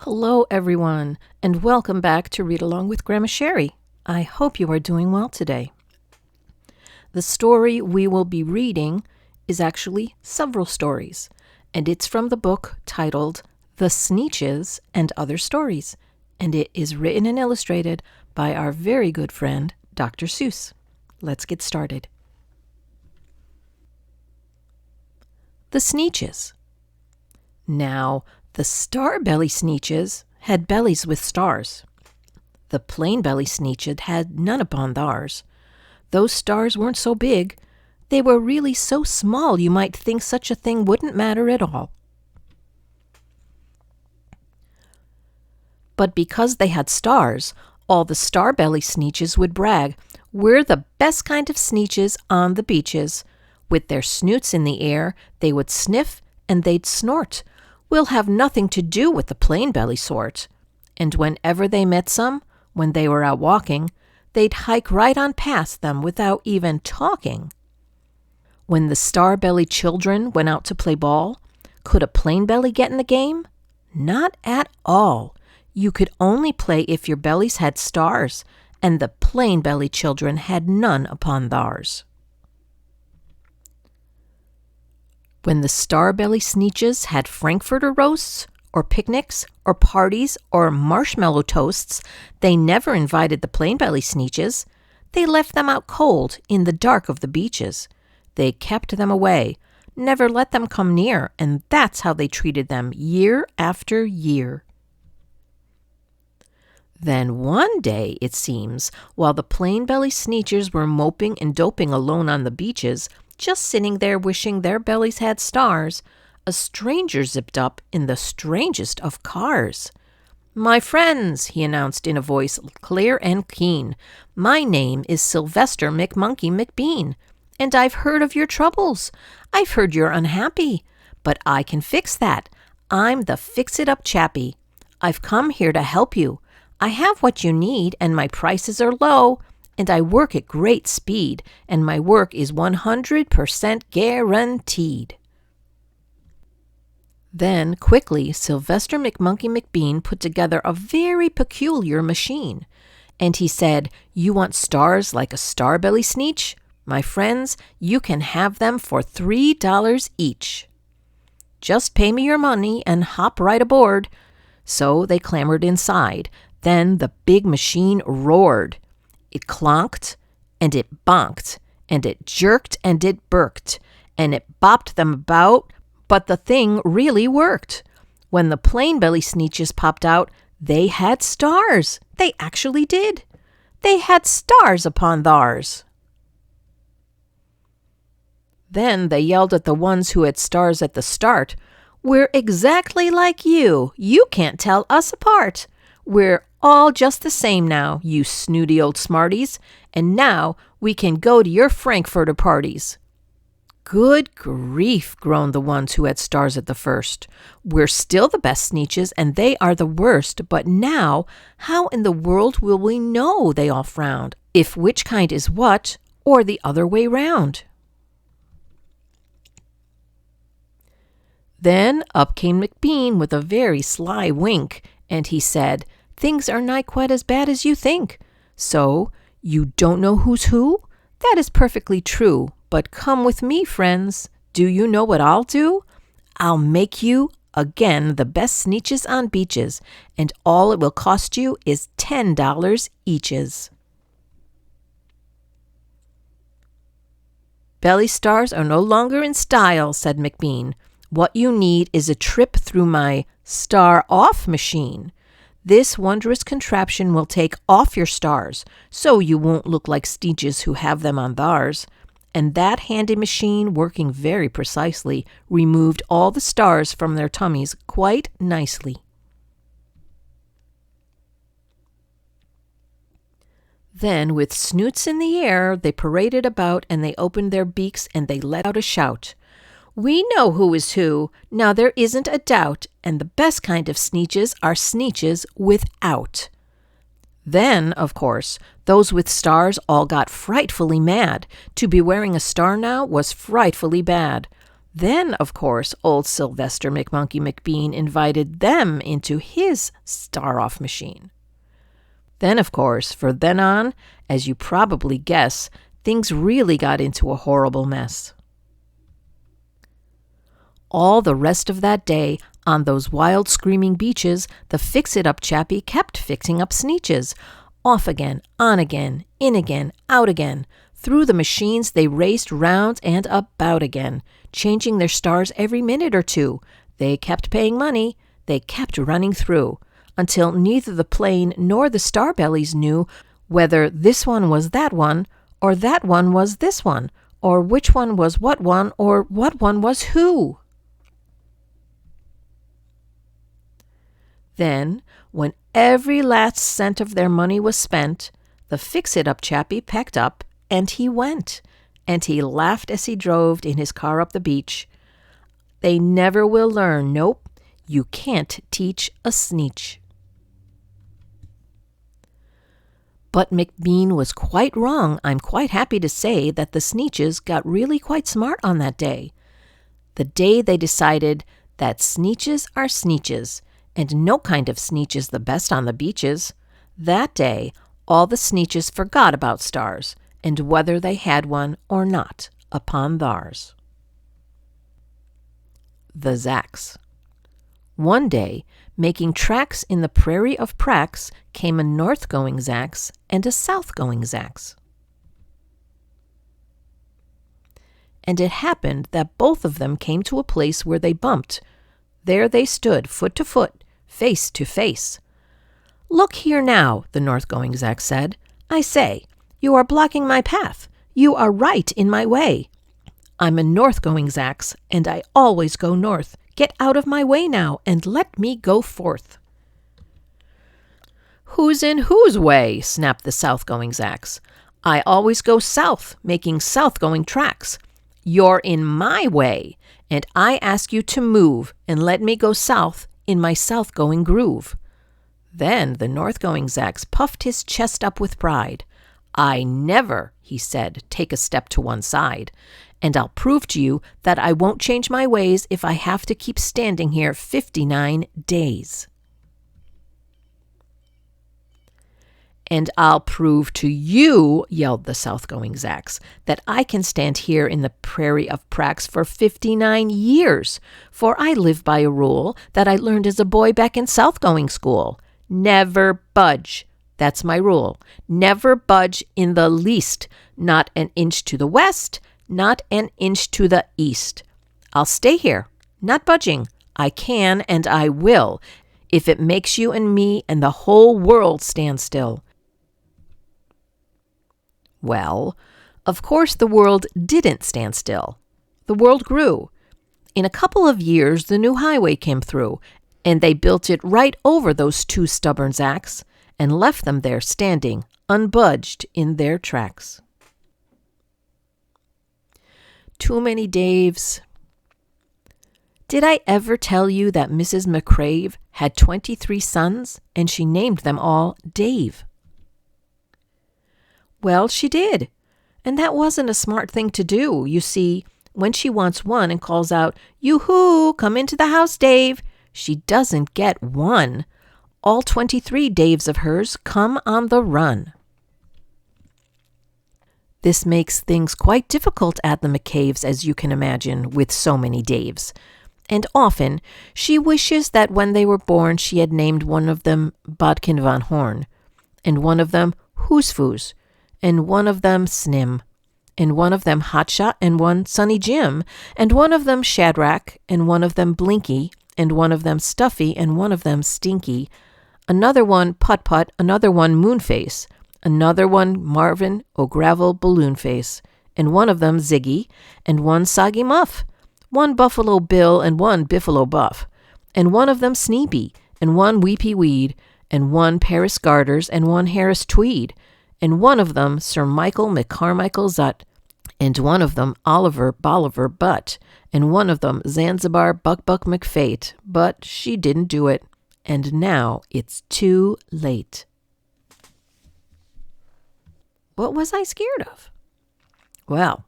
Hello, everyone, and welcome back to Read Along with Grandma Sherry. I hope you are doing well today. The story we will be reading is actually several stories, and it's from the book titled The Sneetches and Other Stories, and it is written and illustrated by our very good friend, Dr. Seuss. Let's get started. The Sneetches. Now, the star-belly Sneetches had bellies with stars. The plain-belly Sneetches had none upon theirs. Those stars weren't so big. They were really so small you might think such a thing wouldn't matter at all. But because they had stars, all the star-belly Sneetches would brag, "We're the best kind of Sneetches on the beaches." With their snoots in the air, they would sniff and they'd snort. "We'll have nothing to do with the plain-belly sort." And whenever they met some, when they were out walking, they'd hike right on past them without even talking. When the star-belly children went out to play ball, could a plain-belly get in the game? Not at all. You could only play if your bellies had stars, and the plain-belly children had none upon theirs. When the star-belly Sneetches had frankfurter roasts, or picnics, or parties, or marshmallow toasts, they never invited the plain-belly Sneetches. They left them out cold in the dark of the beaches. They kept them away, never let them come near, and that's how they treated them year after year. Then one day, it seems, while the plain-belly Sneetches were moping and doping alone on the beaches, just sitting there wishing their bellies had stars, a stranger zipped up in the strangest of cars. "My friends," he announced in a voice clear and keen, "my name is Sylvester McMonkey McBean, and I've heard of your troubles. I've heard you're unhappy, but I can fix that. I'm the fix-it-up chappie. I've come here to help you. I have what you need, and my prices are low, and I work at great speed, and my work is 100% guaranteed." Then, quickly, Sylvester McMonkey McBean put together a very peculiar machine. And he said, "You want stars like a star-belly Sneetch? My friends, you can have them for $3 each. Just pay me your money and hop right aboard." So they clambered inside. Then the big machine roared. It clonked, and it bonked, and it jerked, and it burked, and it bopped them about, but the thing really worked. When the plain-belly Sneetches popped out, they had stars. They actually did. They had stars upon theirs. Then they yelled at the ones who had stars at the start, "We're exactly like you. You can't tell us apart. We're all just the same now, you snooty old smarties, and now we can go to your frankfurter parties." "Good grief," groaned the ones who had stars at the first. "We're still the best Sneetches, and they are the worst, but now, how in the world will we know?" they all frowned, "if which kind is what, or the other way round." Then up came McBean with a very sly wink, and he said, "Things are not quite as bad as you think. So, you don't know who's who? That is perfectly true. But come with me, friends. Do you know what I'll do? I'll make you, again, the best Sneetches on beaches, and all it will cost you is $10 eaches." "Belly stars are no longer in style," said McBean. "What you need is a trip through my star-off machine. This wondrous contraption will take off your stars, so you won't look like Sneetches who have them on theirs." And that handy machine, working very precisely, removed all the stars from their tummies quite nicely. Then, with snoots in the air, they paraded about, and they opened their beaks, and they let out a shout. "We know who is who, now there isn't a doubt, and the best kind of Sneetches are Sneetches without." Then, of course, those with stars all got frightfully mad. To be wearing a star now was frightfully bad. Then, of course, old Sylvester McMonkey McBean invited them into his star-off machine. Then, of course, from then on, as you probably guess, things really got into a horrible mess. All the rest of that day, on those wild screaming beaches, the fix-it-up chappie kept fixing up Sneetches. Off again, on again, in again, out again. Through the machines they raced round and about again, changing their stars every minute or two. They kept paying money. They kept running through, until neither the plane nor the starbellies knew whether this one was that one, or that one was this one, or which one was what one, or what one was who. Then, when every last cent of their money was spent, the fix-it-up chappie packed up, and he went. And he laughed as he drove in his car up the beach. They never will learn, nope, you can't teach a Sneetch. But McBean was quite wrong. I'm quite happy to say that the Sneetches got really quite smart on that day. The day they decided that Sneetches are Sneetches, and no kind of Sneetch is the best on the beaches. That day, all the Sneetches forgot about stars, and whether they had one or not upon theirs. The Zacks. One day, making tracks in the prairie of Prax, came a north-going Zacks and a south-going Zacks. And it happened that both of them came to a place where they bumped. There they stood, foot to foot, face to face. "Look here now," the north-going Zack said. "I say, you are blocking my path. You are right in my way. I'm a north-going Zacks, and I always go north. Get out of my way now, and let me go forth." "Who's in whose way?" snapped the south-going Zacks. "I always go south, making south-going tracks. You're in my way, and I ask you to move and let me go south in my south-going groove." Then the north-going Zacks puffed his chest up with pride. "I never," he said, "take a step to one side, and I'll prove to you that I won't change my ways if I have to keep standing here 59 days. "And I'll prove to you," yelled the south-going Zacks, "that I can stand here in the prairie of Prax for 59 years, for I live by a rule that I learned as a boy back in south-going school. Never budge. That's my rule. Never budge in the least, not an inch to the west, not an inch to the east. I'll stay here, not budging. I can and I will, if it makes you and me and the whole world stand still." Well, of course the world didn't stand still. The world grew. In a couple of years, the new highway came through, and they built it right over those two stubborn Zacks and left them there standing, unbudged in their tracks. Too many Daves. Did I ever tell you that Mrs. McCrave had 23 sons, and she named them all Dave? Well, she did, and that wasn't a smart thing to do. You see, when she wants one and calls out, "Yoo-hoo, come into the house, Dave," she doesn't get one. All 23 Daves of hers come on the run. This makes things quite difficult at the McCaves, as you can imagine, with so many Daves. And often she wishes that when they were born she had named one of them Bodkin von Horn, and one of them Hoosfoos, and one of them Snim, and one of them Hotshot, and one Sunny Jim, and one of them Shadrach, and one of them Blinky, and one of them Stuffy, and one of them Stinky, another one Put-Put, another one Moonface, another one Marvin O'Gravel Balloonface, and one of them Ziggy, and one Soggy Muff, one Buffalo Bill, and one Biffalo Buff, and one of them Sneepy, and one Weepy Weed, and one Paris Garters, and one Harris Tweed, and one of them Sir Michael McCarmichael Zut, and one of them Oliver Bolivar Butt, and one of them Zanzibar Buck McFate, but she didn't do it, and now it's too late. What was I scared of? Well,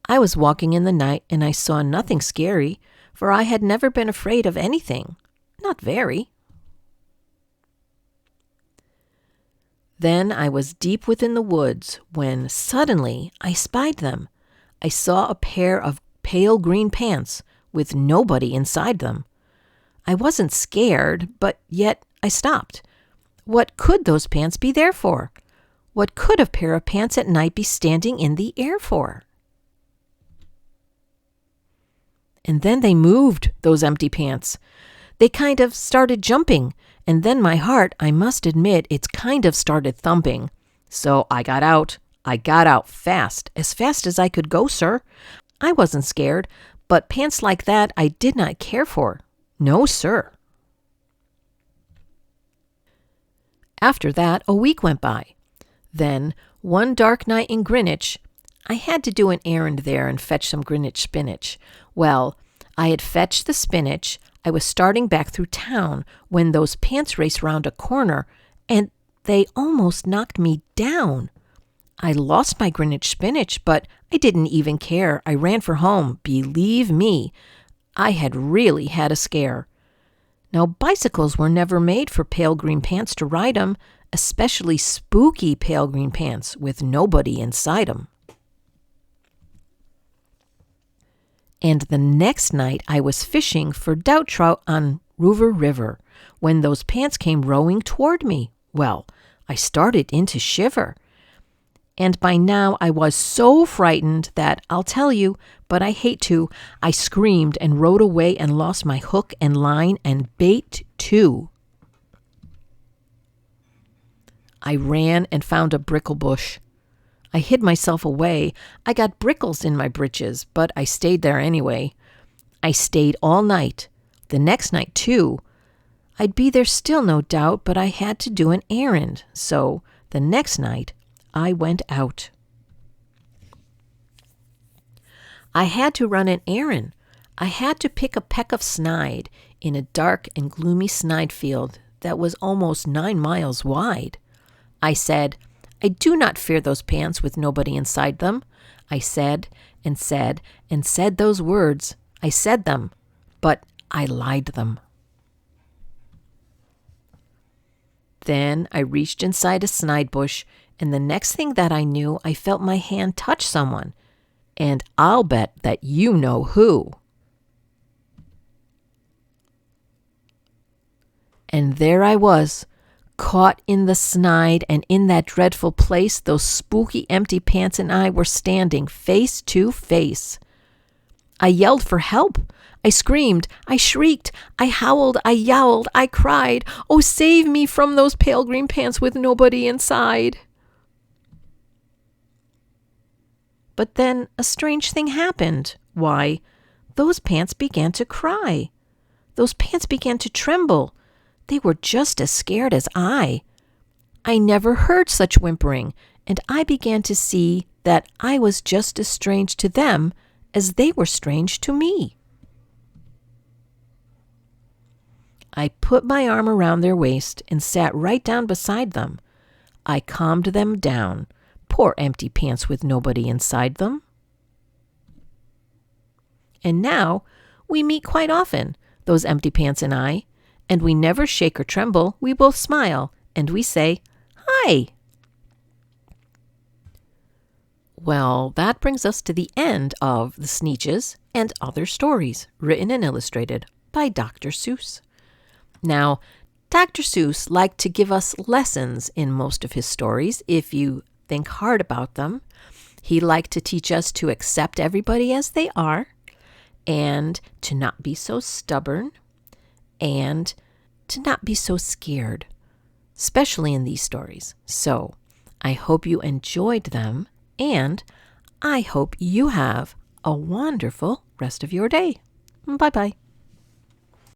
I was walking in the night and I saw nothing scary, for I had never been afraid of anything. Not very. Then I was deep within the woods when suddenly I spied them. I saw a pair of pale green pants with nobody inside them. I wasn't scared, but yet I stopped. What could those pants be there for? What could a pair of pants at night be standing in the air for? And then they moved, those empty pants. They kind of started jumping, and then my heart, I must admit, it's kind of started thumping. So I got out. I got out fast as I could go, sir. I wasn't scared, but pants like that I did not care for. No, sir. After that, a week went by. Then, one dark night in Greenwich, I had to do an errand there and fetch some Greenwich spinach. Well, I had fetched the spinach. I was starting back through town when those pants raced round a corner, and they almost knocked me down. I lost my Greenwich spinach, but I didn't even care. I ran for home. Believe me, I had really had a scare. Now, bicycles were never made for pale green pants to ride 'em, especially spooky pale green pants with nobody inside 'em. And the next night I was fishing for doubt trout on Rover River when those pants came rowing toward me. Well, I started in to shiver. And by now I was so frightened that, I'll tell you, but I hate to, I screamed and rowed away and lost my hook and line and bait too. I ran and found a brickle bush. I hid myself away. I got brickles in my britches, but I stayed there anyway. I stayed all night. The next night, too. I'd be there still, no doubt, but I had to do an errand. So, the next night, I went out. I had to run an errand. I had to pick a peck of snide in a dark and gloomy snide field that was almost 9 miles wide. I said, I do not fear those pants with nobody inside them. I said and said and said those words. I said them, but I lied them. Then I reached inside a snide bush, and the next thing that I knew, I felt my hand touch someone. And I'll bet that you know who. And there I was, caught in the snide, and in that dreadful place, those spooky empty pants and I were standing face to face. I yelled for help. I screamed, I shrieked, I howled, I yowled, I cried, oh, save me from those pale green pants with nobody inside. But then a strange thing happened. Why, those pants began to cry. Those pants began to tremble. They were just as scared as I. I never heard such whimpering, and I began to see that I was just as strange to them as they were strange to me. I put my arm around their waist and sat right down beside them. I calmed them down. Poor empty pants with nobody inside them. And now we meet quite often, those empty pants and I, and we never shake or tremble. We both smile, and we say, hi. Well, that brings us to the end of the Sneetches and Other Stories, written and illustrated by Dr. Seuss. Now, Dr. Seuss liked to give us lessons in most of his stories, if you think hard about them. He liked to teach us to accept everybody as they are, and to not be so stubborn, and to not be so scared, especially in these stories. So, I hope you enjoyed them, and I hope you have a wonderful rest of your day. Bye-bye.